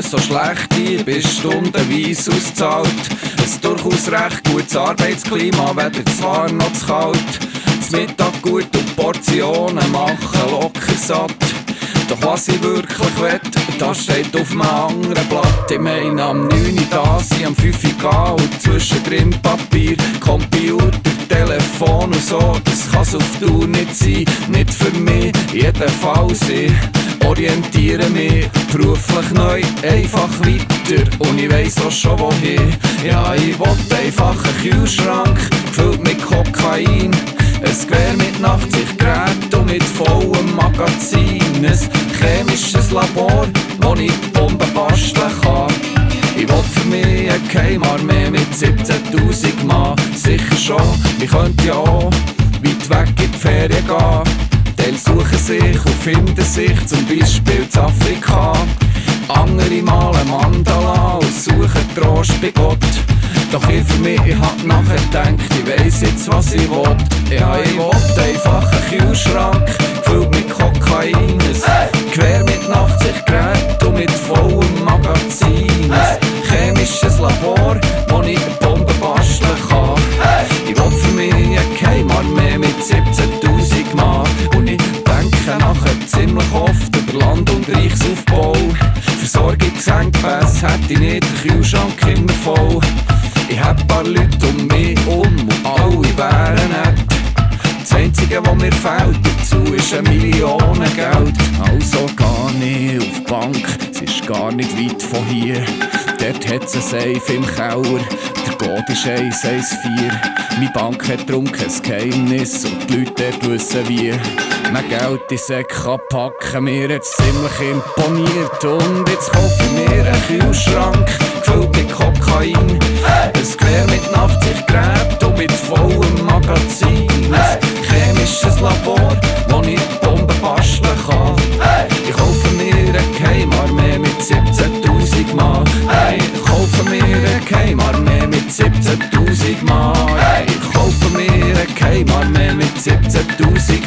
so schlecht ein, bist stundenweise auszahlt. Ein durchaus recht gutes Arbeitsklima, Wetter zwar noch zu kalt. Das Mittag gut und Portionen machen locker satt. Doch was ich wirklich will, das steht auf einem anderen Blatt. Ich meine am 9 Uhr da sein, am 5 Uhr gehen und zwischendrin Papier, Computer, Telefon und so. Das kann's auf Dauer nicht sein, nicht für mich, jedenfalls ich orientiere mich beruflich neu, einfach weiter und ich weiss auch schon wohin. Ja, ich will einfach einen Kühlschrank, gefüllt mit Kokain, ein Gewehr mit Nachtsichtgerät und mit vollem Magazin, ein chemisches Labor, wo ich Bomben basteln kann. Ich will für mich eine Geheimarmee mit 17'000 Mann. Sicher schon, ich könnte ja auch weit weg in die Ferien gehen. Teile suchen sich und finden sich, zum Beispiel in Afrika. Andere malen Mandala und suchen Trost bei Gott. Doch ich für mich, ich hab nachgedacht, ich weiss jetzt was ich will. Ja, ich will einfach einen Kühlschrank, gefüllt mit Kokain, ein Gewehr mit Nachtsichtgerät und mit vollem Magazin, ein chemisches Labor, wo ich eine Bombe basteln kann. Ich will für mich eine Geheimarmee mit 17'000 Mann und ich denke nachher ziemlich oft über Land- und Reichsaufbau. Versorgungsengpässe hätte ich nicht, der Kühlschrank immer voll. Ich hab paar Leute um mich und alle wären nett. Das Einzige, was mir fehlt dazu, ist ein Millionengeld. Also geh nicht auf die Bank, es ist gar nicht weit von hier. Dort hat's ein Safe im Keller, der Code ist 114. Meine Bank hat darum kein Geheimnis und die Leute dort wissen wie. Mein Geld in Säcke packen, mir hat's ziemlich imponiert. Und jetzt kaufe ich mir einen Kühlschrank, gefüllt mit Kokain, ein Gewehr mit Nachtsichtgerät und mit vollem Magazin, ein chemisches Labor, wo ich Bomben basteln kann. Ich kaufe mir eine Geheimarmee mit 17'000 Mann. Ich kaufe mir eine Geheimarmee mit 17'000 Mann. Ich kaufe mir eine Geheimarmee mit 17'000